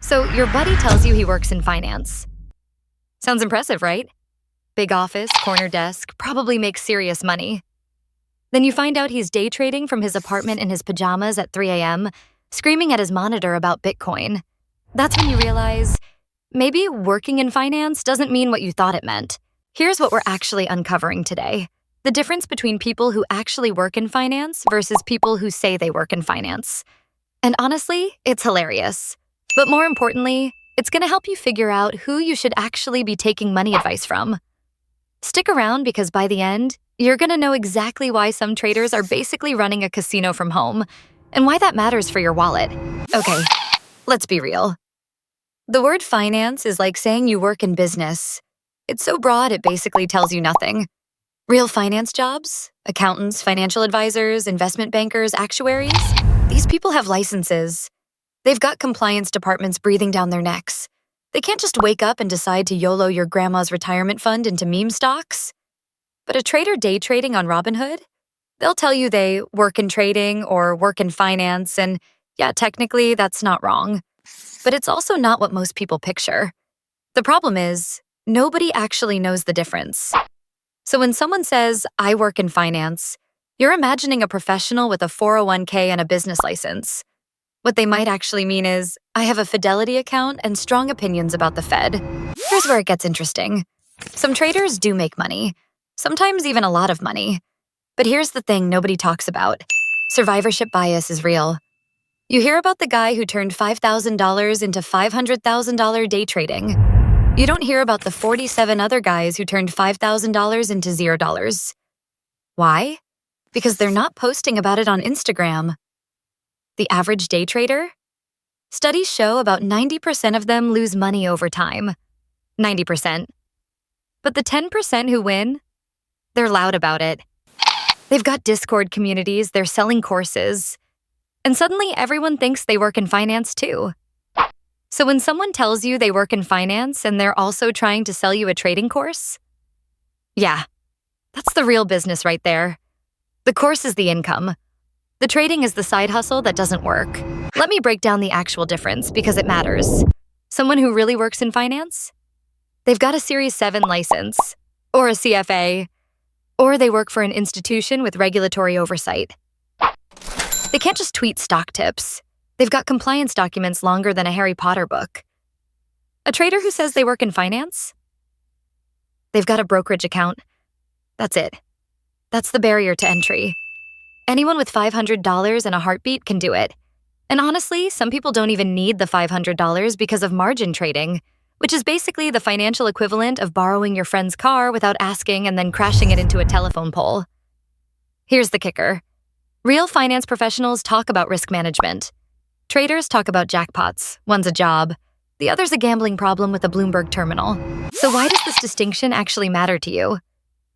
So your buddy tells you he works in finance. Sounds impressive, right? Big office, corner desk, probably makes serious money. Then you find out he's day trading from his apartment in his pajamas at 3 a.m., screaming at his monitor about Bitcoin. That's when you realize, maybe working in finance doesn't mean what you thought it meant. Here's what we're actually uncovering today: the difference between people who actually work in finance versus people who say they work in finance. And honestly, it's hilarious. But more importantly, it's going to help you figure out who you should actually be taking money advice from. Stick around because by the end, you're going to know exactly why some traders are basically running a casino from home and why that matters for your wallet. Okay, let's be real. The word finance is like saying you work in business. It's so broad it basically tells you nothing. Real finance jobs, accountants, financial advisors, investment bankers, actuaries, these people have licenses. They've got compliance departments breathing down their necks. They can't just wake up and decide to YOLO your grandma's retirement fund into meme stocks. But a trader day trading on Robinhood, they'll tell you they work in trading or work in finance, and yeah, technically that's not wrong. But it's also not what most people picture. The problem is, nobody actually knows the difference. So when someone says, "I work in finance," you're imagining a professional with a 401k and a business license. What they might actually mean is, "I have a Fidelity account and strong opinions about the Fed." Here's where it gets interesting. Some traders do make money, sometimes even a lot of money. But here's the thing nobody talks about. Survivorship bias is real. You hear about the guy who turned $5,000 into $500,000 day trading. You don't hear about the 47 other guys who turned $5,000 into $0. Why? Because they're not posting about it on Instagram. The average day trader? Studies show about 90% of them lose money over time. 90%. But the 10% who win, they're loud about it. They've got Discord communities, they're selling courses. And suddenly everyone thinks they work in finance too. So when someone tells you they work in finance and they're also trying to sell you a trading course, yeah, that's the real business right there. The course is the income. The trading is the side hustle that doesn't work. Let me break down the actual difference because it matters. Someone who really works in finance? They've got a Series 7 license, or a CFA, or they work for an institution with regulatory oversight. They can't just tweet stock tips. They've got compliance documents longer than a Harry Potter book. A trader who says they work in finance? They've got a brokerage account. That's it. That's the barrier to entry. Anyone with $500 and a heartbeat can do it. And honestly, some people don't even need the $500 because of margin trading, which is basically the financial equivalent of borrowing your friend's car without asking and then crashing it into a telephone pole. Here's the kicker. Real finance professionals talk about risk management. Traders talk about jackpots. One's a job. The other's a gambling problem with a Bloomberg terminal. So why does this distinction actually matter to you?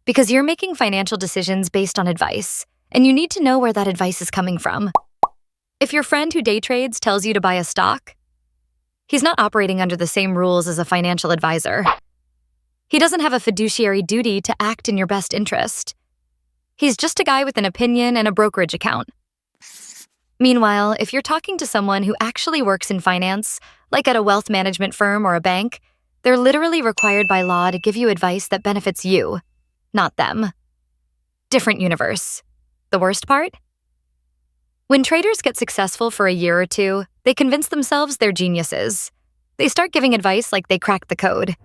Because you're making financial decisions based on advice, and you need to know where that advice is coming from. If your friend who day trades tells you to buy a stock, he's not operating under the same rules as a financial advisor. He doesn't have a fiduciary duty to act in your best interest. He's just a guy with an opinion and a brokerage account. Meanwhile, if you're talking to someone who actually works in finance, like at a wealth management firm or a bank, they're literally required by law to give you advice that benefits you, not them. Different universe. The worst part? When traders get successful for a year or two, they convince themselves they're geniuses. They start giving advice like they cracked the code.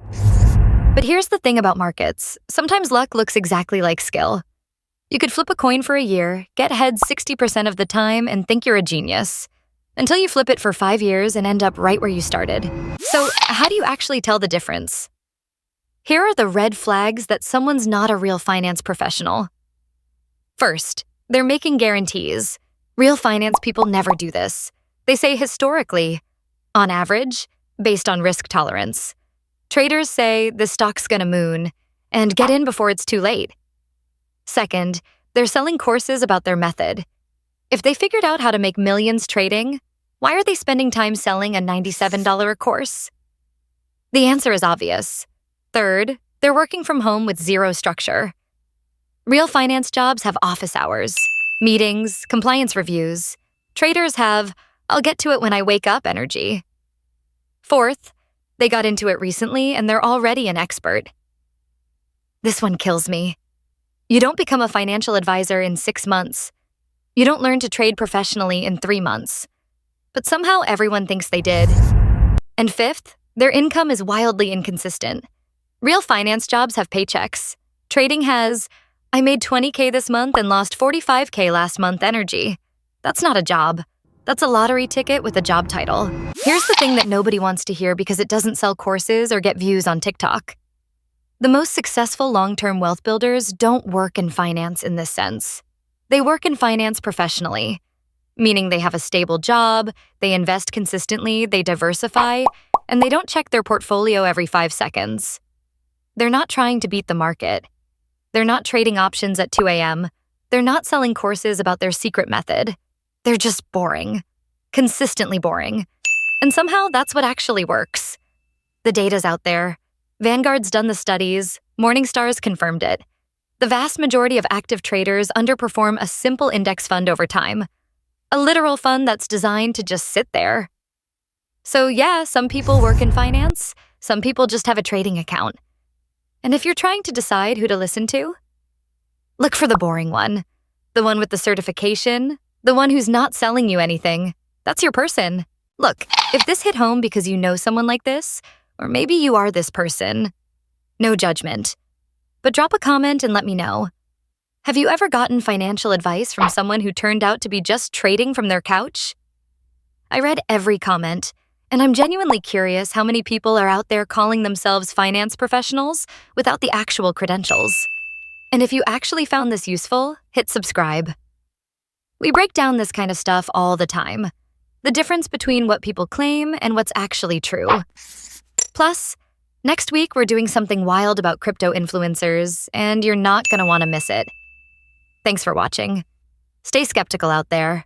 But here's the thing about markets. Sometimes luck looks exactly like skill. You could flip a coin for a year, get heads 60% of the time, and think you're a genius, until you flip it for 5 years and end up right where you started. So how do you actually tell the difference? Here are the red flags that someone's not a real finance professional. First, they're making guarantees. Real finance people never do this. They say historically, on average, based on risk tolerance. Traders say the stock's gonna moon, and get in before it's too late. Second, they're selling courses about their method. If they figured out how to make millions trading, why are they spending time selling a $97 a course? The answer is obvious. Third, they're working from home with zero structure. Real finance jobs have office hours, meetings, compliance reviews. Traders have, "I'll get to it when I wake up" energy. Fourth, they got into it recently and they're already an expert. This one kills me. You don't become a financial advisor in 6 months. You don't learn to trade professionally in 3 months. But somehow everyone thinks they did. And fifth, their income is wildly inconsistent. Real finance jobs have paychecks. Trading has, I made $20K this month and lost $45K last month energy. That's not a job. That's a lottery ticket with a job title. Here's the thing that nobody wants to hear because it doesn't sell courses or get views on TikTok. The most successful long-term wealth builders don't work in finance in this sense. They work in finance professionally, meaning they have a stable job, they invest consistently, they diversify, and they don't check their portfolio every 5 seconds. They're not trying to beat the market. They're not trading options at 2 a.m. They're not selling courses about their secret method. They're just boring. Consistently boring. And somehow that's what actually works. The data's out there. Vanguard's done the studies. Morningstar's confirmed it. The vast majority of active traders underperform a simple index fund over time. A literal fund that's designed to just sit there. So yeah, some people work in finance. Some people just have a trading account. And if you're trying to decide who to listen to, look for the boring one. The one with the certification. The one who's not selling you anything. That's your person. Look, if this hit home because you know someone like this, or maybe you are this person, no judgment. But drop a comment and let me know. Have you ever gotten financial advice from someone who turned out to be just trading from their couch? I read every comment, and I'm genuinely curious how many people are out there calling themselves finance professionals without the actual credentials. And if you actually found this useful, hit subscribe. We break down this kind of stuff all the time. The difference between what people claim and what's actually true. Plus, next week we're doing something wild about crypto influencers, and you're not going to want to miss it. Thanks for watching. Stay skeptical out there.